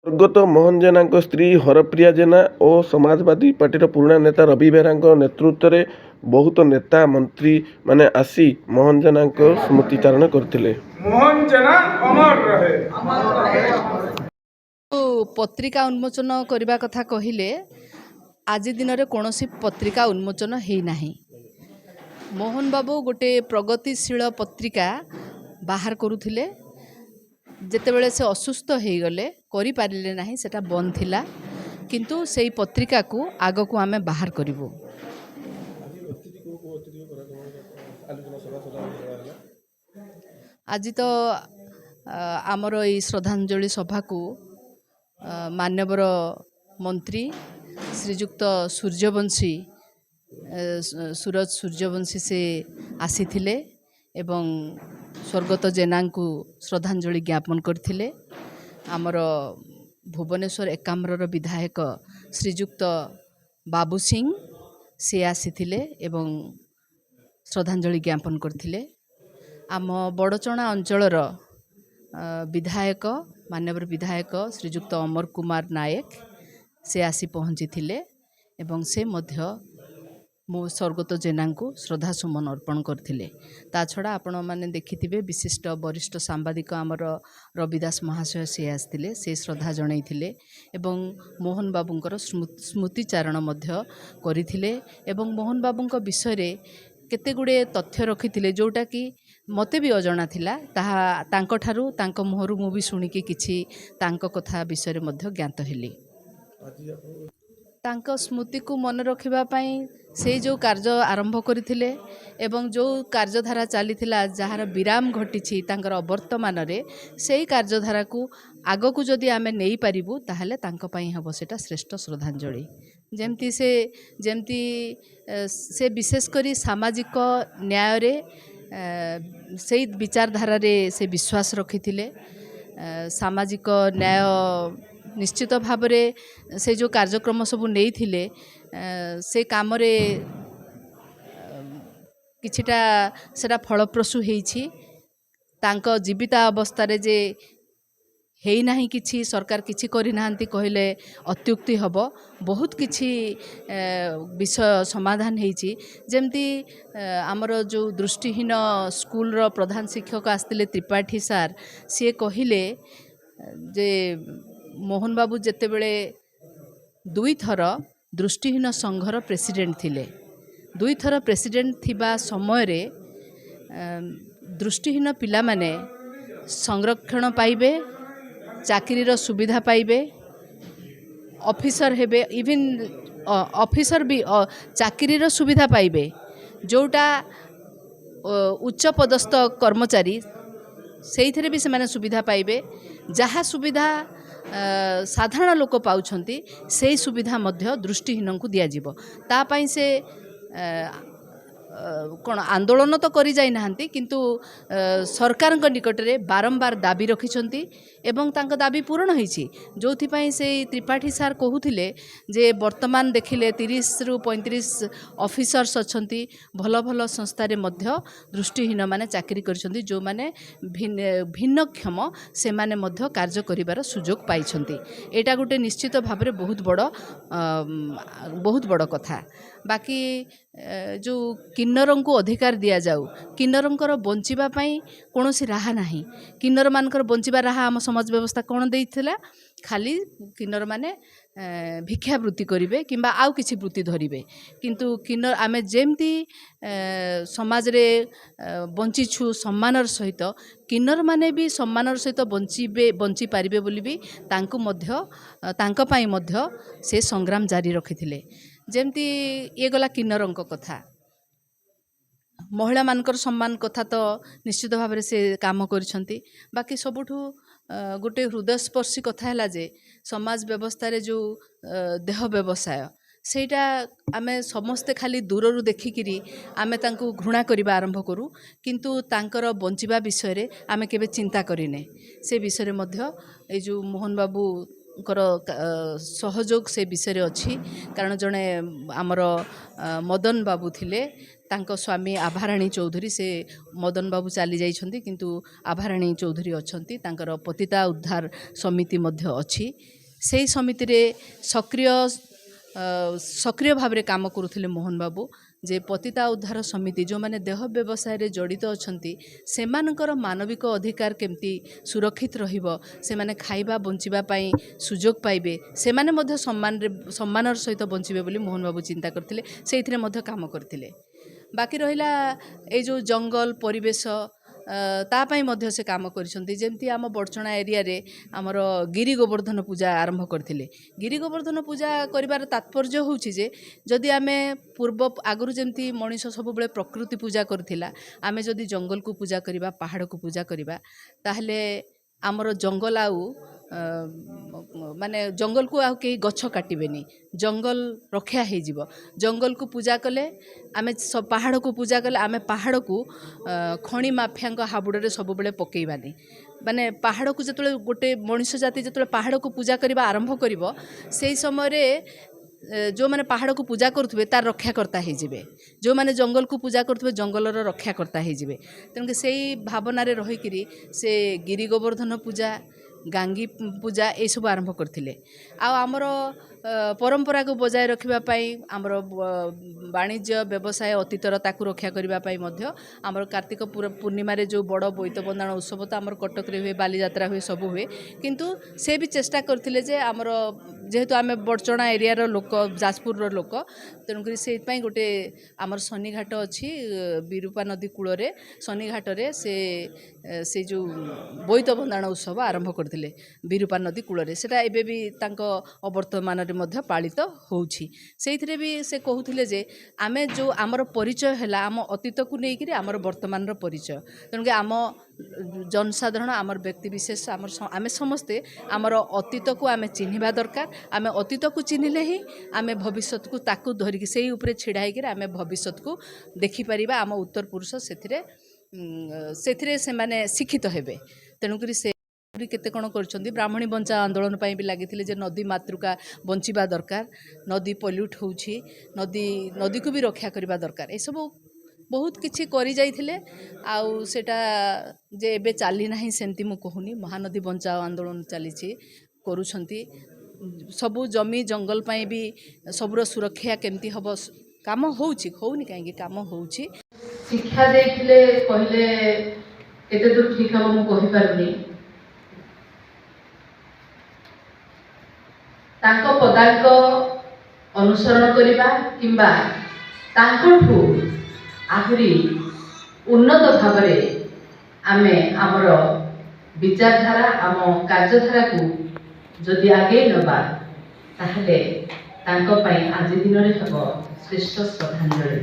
ସ୍ୱର୍ଗତ ମୋହନ ଜେନାଙ୍କ ସ୍ତ୍ରୀ ହରପ୍ରିୟା ଜେନା ଓ ସମାଜବାଦୀ ପାର୍ଟିର ପୁରୁଣା ନେତା ରବି ବେହେରାଙ୍କ ନେତୃତ୍ୱରେ ବହୁତ ନେତା ମନ୍ତ୍ରୀ ମାନେ ଆସି ମୋହନ ଜେନାଙ୍କ ସ୍ମୃତିଚାରଣ କରିଥିଲେ। ମୋହନ ଜେନା ଅମର ରହେ। ପତ୍ରିକା ଉନ୍ମୋଚନ କରିବା କଥା କହିଲେ ଆଜି ଦିନରେ କୌଣସି ପତ୍ରିକା ଉନ୍ମୋଚନ ହେଇନାହିଁ। ମୋହନ ବାବୁ ଗୋटे ପ୍ରଗତିଶୀଳ ପତ୍ରିକା ବାହାର କରୁଥିଲେ, ଯେତେବେଳେ ସେ ଅସୁସ୍ଥ ହେଇଗଲେ କରିପାରିଲେ ନାହିଁ, ସେଟା ବନ୍ଦ ଥିଲା, କିନ୍ତୁ ସେଇ ପତ୍ରିକାକୁ ଆଗକୁ ଆମେ ବାହାର କରିବୁ। ଆଜି ତ ଆମର ଏଇ ଶ୍ରଦ୍ଧାଞ୍ଜଳି ସଭାକୁ ମାନ୍ୟବର ମନ୍ତ୍ରୀ ଶ୍ରୀଯୁକ୍ତ ସୂର୍ଯ୍ୟବଂଶୀ ସୁରଜ ସୂର୍ଯ୍ୟବଂଶୀ ସେ ଆସିଥିଲେ ଏବଂ ସ୍ୱର୍ଗତ ଜେନାଙ୍କୁ ଶ୍ରଦ୍ଧାଞ୍ଜଳି ଜ୍ଞାପନ କରିଥିଲେ। ଆମର ଭୁବନେଶ୍ୱର ଏକାମ୍ରର ବିଧାୟକ ଶ୍ରୀଯୁକ୍ତ ବାବୁ ସିଂ ସେ ଆସିଥିଲେ ଏବଂ ଶ୍ରଦ୍ଧାଞ୍ଜଳି ଜ୍ଞାପନ କରିଥିଲେ। ଆମ ବଡ଼ଚଣା ଅଞ୍ଚଳର ବିଧାୟକ ମାନ୍ୟବର ବିଧାୟକ ଶ୍ରୀଯୁକ୍ତ ଅମର କୁମାର ନାୟକ ସେ ଆସି ପହଞ୍ଚିଥିଲେ ଏବଂ ସେ ମଧ୍ୟ ମୋ ସ୍ୱର୍ଗତ ଜେନାଙ୍କୁ ଶ୍ରଦ୍ଧା ସୁମନ ଅର୍ପଣ କରିଥିଲେ। ତା ଛଡ଼ା ଆପଣମାନେ ଦେଖିଥିବେ ବିଶିଷ୍ଟ ବରିଷ୍ଠ ସାମ୍ବାଦିକ ଆମର ରବି ଦାସ ମହାଶୟ ସେ ଆସିଥିଲେ, ସେ ଶ୍ରଦ୍ଧା ଜଣାଇଥିଲେ ଏବଂ ମୋହନ ବାବୁଙ୍କର ସ୍ମୃତିଚାରଣ ମଧ୍ୟ କରିଥିଲେ ଏବଂ ମୋହନ ବାବୁଙ୍କ ବିଷୟରେ କେତେ ଗୁଡ଼ିଏ ତଥ୍ୟ ରଖିଥିଲେ, ଯେଉଁଟାକି ମୋତେ ବି ଅଜଣା ଥିଲା। ତାହା ତାଙ୍କଠାରୁ ତାଙ୍କ ମୁହଁରୁ ମୁଁ ବି ଶୁଣିକି କିଛି ତାଙ୍କ କଥା ବିଷୟରେ ମଧ୍ୟ ଜ୍ଞାତ ହେଲି। ତାଙ୍କ ସ୍ମୃତିକୁ ମନେ ରଖିବା ପାଇଁ ସେଇ ଯେଉଁ କାର୍ଯ୍ୟ ଆରମ୍ଭ କରିଥିଲେ ଏବଂ ଯେଉଁ କାର୍ଯ୍ୟଧାରା ଚାଲିଥିଲା, ଯାହାର ବିରାମ ଘଟିଛି ତାଙ୍କର ଅବର୍ତ୍ତମାନରେ, ସେଇ କାର୍ଯ୍ୟଧାରାକୁ ଆଗକୁ ଯଦି ଆମେ ନେଇପାରିବୁ ତାହେଲେ ତାଙ୍କ ପାଇଁ ହେବ ସେଟା ଶ୍ରେଷ୍ଠ ଶ୍ରଦ୍ଧାଞ୍ଜଳି। ଯେମିତି ସେ ବିଶେଷ କରି ସାମାଜିକ ନ୍ୟାୟରେ ସେଇ ବିଚାରଧାରାରେ ସେ ବିଶ୍ୱାସ ରଖିଥିଲେ। ସାମାଜିକ ନ୍ୟାୟ ନିଶ୍ଚିତ ଭାବରେ ସେ ଯେଉଁ କାର୍ଯ୍ୟକ୍ରମ ସବୁ ନେଇଥିଲେ ସେ କାମରେ କିଛିଟା ସେଟା ଫଳପ୍ରସୂ ହେଇଛି। ତାଙ୍କ ଜୀବିତା ଅବସ୍ଥାରେ ଯେ ହେଇନାହିଁ କିଛି, ସରକାର କିଛି କରିନାହାନ୍ତି କହିଲେ ଅତ୍ୟୁକ୍ତି ହେବ। ବହୁତ କିଛି ବିଷୟ ସମାଧାନ ହେଇଛି। ଯେମିତି ଆମର ଯେଉଁ ଦୃଷ୍ଟିହୀନ ସ୍କୁଲର ପ୍ରଧାନ ଶିକ୍ଷକ ଆସିଥିଲେ ତ୍ରିପାଠୀ ସାର୍, ସିଏ କହିଲେ ଯେ ମୋହନ ବାବୁ ଯେତେବେଳେ ଦୁଇଥର ଦୃଷ୍ଟିହୀନ ସଂଘର ପ୍ରେସିଡେଣ୍ଟ ଥିଲେ, ଦୁଇଥର ପ୍ରେସିଡେଣ୍ଟ ଥିବା ସମୟରେ ଦୃଷ୍ଟିହୀନ ପିଲାମାନେ ସଂରକ୍ଷଣ ପାଇବେ, ଚାକିରିର ସୁବିଧା ପାଇବେ, ଅଫିସର ହେବେ, ଇଭିନ୍ ଅଫିସର ବି ଚାକିରିର ସୁବିଧା ପାଇବେ, ଯେଉଁଟା ଉଚ୍ଚ ପଦସ୍ଥ କର୍ମଚାରୀ ସେଇଥିରେ ବି ସେମାନେ ସୁବିଧା ପାଇବେ। ଯାହା ସୁବିଧା ସାଧାରଣ ଲୋକ ପାଉଛନ୍ତି ସେଇ ସୁବିଧା ମଧ୍ୟ ଦୃଷ୍ଟିହୀନଙ୍କୁ ଦିଆଯିବ। ତା ପାଇଁ ସେ କ'ଣ ଆନ୍ଦୋଳନ ତ କରି ଯାଇନାହାନ୍ତି, କିନ୍ତୁ ସରକାରଙ୍କ ନିକଟରେ ବାରମ୍ବାର ଦାବି ରଖିଛନ୍ତି ଏବଂ ତାଙ୍କ ଦାବି ପୂରଣ ହୋଇଛି। ଯେଉଁଥିପାଇଁ ସେଇ ତ୍ରିପାଠୀ ସାର୍ କହୁଥିଲେ ଯେ ବର୍ତ୍ତମାନ ଦେଖିଲେ 30ରୁ 35 ଅଫିସର୍ସ ଅଛନ୍ତି, ଭଲ ଭଲ ସଂସ୍ଥାରେ ମଧ୍ୟ ଦୃଷ୍ଟିହୀନମାନେ ଚାକିରି କରିଛନ୍ତି, ଯେଉଁମାନେ ଭିନ୍ନକ୍ଷମ ସେମାନେ ମଧ୍ୟ କାର୍ଯ୍ୟ କରିବାର ସୁଯୋଗ ପାଇଛନ୍ତି। ଏଇଟା ଗୋଟେ ନିଶ୍ଚିତ ଭାବରେ ବହୁତ ବଡ଼ କଥା। ବାକି ଯେଉଁ କିନ୍ନରଙ୍କୁ ଅଧିକାର ଦିଆଯାଉ, କିନ୍ନରଙ୍କର ବଞ୍ଚିବା ପାଇଁ କୌଣସି ରାହା ନାହିଁ। କିନ୍ନରମାନଙ୍କର ବଞ୍ଚିବା ରାହା ଆମ ସମାଜ ବ୍ୟବସ୍ଥା କ'ଣ ଦେଇଥିଲା? ଖାଲି କିନ୍ନରମାନେ ଭିକ୍ଷାବୃତ୍ତି କରିବେ କିମ୍ବା ଆଉ କିଛି ବୃତ୍ତି ଧରିବେ, କିନ୍ତୁ କିନ୍ନର ଆମେ ଯେମିତି ସମାଜରେ ବଞ୍ଚିଛୁ ସମ୍ମାନର ସହିତ, କିନ୍ନରମାନେ ବି ସମ୍ମାନର ସହିତ ବଞ୍ଚିପାରିବେ ବୋଲି ବି ତାଙ୍କ ପାଇଁ ମଧ୍ୟ ସେ ସଂଗ୍ରାମ ଜାରି ରଖିଥିଲେ। ଯେମିତି ଇଏ ଗଲା କିନ୍ନରଙ୍କ କଥା, ମହିଳାମାନଙ୍କର ସମ୍ମାନ କଥା ତ ନିଶ୍ଚିତ ଭାବରେ ସେ କାମ କରିଛନ୍ତି। ବାକି ସବୁଠୁ ଗୋଟେ ହୃଦୟସ୍ପର୍ଶୀ କଥା ହେଲା ଯେ ସମାଜ ବ୍ୟବସ୍ଥାରେ ଯେଉଁ ଦେହ ବ୍ୟବସାୟ, ସେଇଟା ଆମେ ସମସ୍ତେ ଖାଲି ଦୂରରୁ ଦେଖିକିରି ଆମେ ତାଙ୍କୁ ଘୃଣା କରିବା ଆରମ୍ଭ କରୁ, କିନ୍ତୁ ତାଙ୍କର ବଞ୍ଚିବା ବିଷୟରେ ଆମେ କେବେ ଚିନ୍ତା କରିନେ। ସେ ବିଷୟରେ ମଧ୍ୟ ଏଇ ଯେଉଁ ମୋହନ ବାବୁଙ୍କର ସହଯୋଗ ସେ ବିଷୟରେ ଅଛି। କାରଣ ଜଣେ ଆମର ମଦନ ବାବୁ ଥିଲେ, ତାଙ୍କ ସ୍ୱାମୀ ଆଭାରାଣୀ ଚୌଧୁରୀ, ସେ ମଦନ ବାବୁ ଚାଲି ଯାଇଛନ୍ତି କିନ୍ତୁ ଆଭାରାଣୀ ଚୌଧୁରୀ ଅଛନ୍ତି, ତାଙ୍କର ପତିତା ଉଦ୍ଧାର ସମିତି ମଧ୍ୟ ଅଛି। ସେହି ସମିତିରେ ସକ୍ରିୟ ଭାବରେ କାମ କରୁଥିଲେ ମୋହନ ବାବୁ ଯେ ପତିତା ଉଦ୍ଧାର ସମିତି ଯେଉଁମାନେ ଦେହ ବ୍ୟବସାୟରେ ଜଡ଼ିତ ଅଛନ୍ତି ସେମାନଙ୍କର ମାନବିକ ଅଧିକାର କେମିତି ସୁରକ୍ଷିତ ରହିବ, ସେମାନେ ଖାଇବା ବଞ୍ଚିବା ପାଇଁ ସୁଯୋଗ ପାଇବେ, ସେମାନେ ମଧ୍ୟ ସମ୍ମାନର ସହିତ ବଞ୍ଚିବେ ବୋଲି ମୋହନ ବାବୁ ଚିନ୍ତା କରିଥିଲେ, ସେଇଥିରେ ମଧ୍ୟ କାମ କରିଥିଲେ। ବାକି ରହିଲା ଏଇ ଯେଉଁ ଜଙ୍ଗଲ ପରିବେଶ ତା ପାଇଁ ମଧ୍ୟ ସେ କାମ କରିଛନ୍ତି। ଯେମିତି ଆମ ବଡ଼ଚଣା ଏରିଆରେ ଆମର ଗିରି ଗୋବର୍ଦ୍ଧନ ପୂଜା ଆରମ୍ଭ କରିଥିଲେ। ଗିରି ଗୋବର୍ଦ୍ଧନ ପୂଜା କରିବାର ତାତ୍ପର୍ଯ୍ୟ ହେଉଛି ଯେ ଯଦି ଆମେ ଆଗରୁ ଯେମିତି ମଣିଷ ସବୁବେଳେ ପ୍ରକୃତି ପୂଜା କରୁଥିଲା, ଆମେ ଯଦି ଜଙ୍ଗଲକୁ ପୂଜା କରିବା, ପାହାଡ଼କୁ ପୂଜା କରିବା, ତାହେଲେ ଆମର ଜଙ୍ଗଲ ଆଉ ମାନେ ଜଙ୍ଗଲକୁ ଆଉ କେହି ଗଛ କାଟିବେନି, ଜଙ୍ଗଲ ରକ୍ଷା ହେଇଯିବ। ଜଙ୍ଗଲକୁ ପୂଜା କଲେ ଆମେ ପାହାଡ଼କୁ ପୂଜା କଲେ ଆମେ ପାହାଡ଼କୁ ଖଣି ମାଫିଆଙ୍କ ହାବୁଡ଼ରେ ସବୁବେଳେ ପକେଇବାନି। ମାନେ ପାହାଡ଼କୁ ଯେତେବେଳେ ଗୋଟେ ମଣିଷ ଜାତି ଯେତେବେଳେ ପାହାଡ଼କୁ ପୂଜା କରିବା ଆରମ୍ଭ କରିବ, ସେଇ ସମୟରେ ଯେଉଁମାନେ ପାହାଡ଼କୁ ପୂଜା କରୁଥିବେ ତାର ରକ୍ଷାକର୍ତ୍ତା ହେଇଯିବେ, ଯେଉଁମାନେ ଜଙ୍ଗଲକୁ ପୂଜା କରୁଥିବେ ଜଙ୍ଗଲର ରକ୍ଷାକର୍ତ୍ତା ହେଇଯିବେ। ତେଣୁକି ସେଇ ଭାବନାରେ ରହିକିରି ସେ ଗିରି ଗୋବର୍ଦ୍ଧନ ପୂଜା, ଗାଙ୍ଗୀ ପୂଜା ଏଇସବୁ ଆରମ୍ଭ କରିଥିଲେ। ଆଉ ଆମର ପରମ୍ପରାକୁ ବଜାୟ ରଖିବା ପାଇଁ, ଆମର ବାଣିଜ୍ୟ ବ୍ୟବସାୟ ଅତୀତର ତାକୁ ରକ୍ଷା କରିବା ପାଇଁ ମଧ୍ୟ ଆମର କାର୍ତ୍ତିକ ପୂର୍ଣ୍ଣିମାରେ ଯେଉଁ ବଡ଼ ବୋଇତ ବନ୍ଦାଣ ଉତ୍ସବ ତ ଆମର କଟକରେ ହୁଏ, ବାଲିଯାତ୍ରା ହୁଏ, ସବୁ ହୁଏ, କିନ୍ତୁ ସେ ବି ଚେଷ୍ଟା କରିଥିଲେ ଯେ ଆମର ଯେହେତୁ ଆମେ ବଡ଼ଚଣା ଏରିଆର ଲୋକ, ଯାଜପୁରର ଲୋକ, ତେଣୁକରି ସେଇଥିପାଇଁ ଗୋଟେ ଆମର ଶନିଘାଟ ଅଛି ବିରୂପା ନଦୀ କୂଳରେ, ଶନିଘାଟରେ ସେ ଯେଉଁ ବୋଇତ ବନ୍ଦାଣ ଉତ୍ସବ ଆରମ୍ଭ କରିଥିଲେ ବିରୂପା ନଦୀ କୂଳରେ। ସେଇଟା ଏବେ ବି ତାଙ୍କ ଅବର୍ତ୍ତମାନରେ ମଧ୍ୟ ପାଳିତ ହେଉଛି। ସେଇଥିରେ ବି ସେ କହୁଥିଲେ ଯେ ଆମେ ଯେଉଁ ଆମର ପରିଚୟ ହେଲା ଆମ ଅତୀତକୁ ନେଇକରି ଆମର ବର୍ତ୍ତମାନର ପରିଚୟ। ତେଣୁକି ଆମ ଜନସାଧାରଣ, ଆମର ବ୍ୟକ୍ତିବିଶେଷ, ଆମେ ସମସ୍ତେ ଆମର ଅତୀତକୁ ଆମେ ଚିହ୍ନିବା ଦରକାର। ଆମେ ଅତୀତକୁ ଚିହ୍ନିଲେ ହିଁ ଆମେ ଭବିଷ୍ୟତକୁ ତାକୁ ଧରିକି ସେଇ ଉପରେ ଛିଡ଼ା ହେଇକିରି ଆମେ ଭବିଷ୍ୟତକୁ ଦେଖିପାରିବା। ଆମ ଉତ୍ତର ପୁରୁଷ ସେଥିରେ ସେମାନେ ଶିକ୍ଷିତ ହେବେ। ତେଣୁକରି ସେ କେତେ କ'ଣ କରିଛନ୍ତି। ବ୍ରାହ୍ମଣୀ ବଞ୍ଚାଅ ଆନ୍ଦୋଳନ ପାଇଁ ବି ଲାଗିଥିଲେ ଯେ ନଦୀ ମାତୃକା ବଞ୍ଚିବା ଦରକାର, ନଦୀ ପଲ୍ୟୁଟ୍ ହେଉଛି, ନଦୀକୁ ବି ରକ୍ଷା କରିବା ଦରକାର, ଏସବୁ ବହୁତ କିଛି କରି ଯାଇଥିଲେ। ଆଉ ସେଇଟା ଯେ ଏବେ ଚାଲି ନାହିଁ ସେମିତି ମୁଁ କହୁନି, ମହାନଦୀ ବଞ୍ଚାଅ ଆନ୍ଦୋଳନ ଚାଲିଛି, କରୁଛନ୍ତି। ସବୁ ଜମି ଜଙ୍ଗଲ ପାଇଁ ବି ସବୁର ସୁରକ୍ଷା କେମିତି ହେବ, କାମ ହେଉଛି, ହେଉନି କାହିଁକି, କାମ ହେଉଛି। ଶିକ୍ଷା ଦେଇଥିଲେ କହିଲେ କେତେ ଦୂର ଠିକ୍ ହେବ ମୁଁ କହିପାରୁନି। ତାଙ୍କ ପଦାଙ୍କ ଅନୁସରଣ କରିବା କିମ୍ବା ତାଙ୍କଠୁ ଆହୁରି ଉନ୍ନତ ଭାବରେ ଆମେ ଆମର ବିଚାରଧାରା, ଆମ କାର୍ଯ୍ୟଧାରାକୁ ଯଦି ଆଗେଇ ନେବା, ତାହେଲେ ତାଙ୍କ ପାଇଁ ଆଜି ଦିନରେ ହେବ ଶ୍ରେଷ୍ଠ ଶ୍ରଦ୍ଧାଞ୍ଜଳି।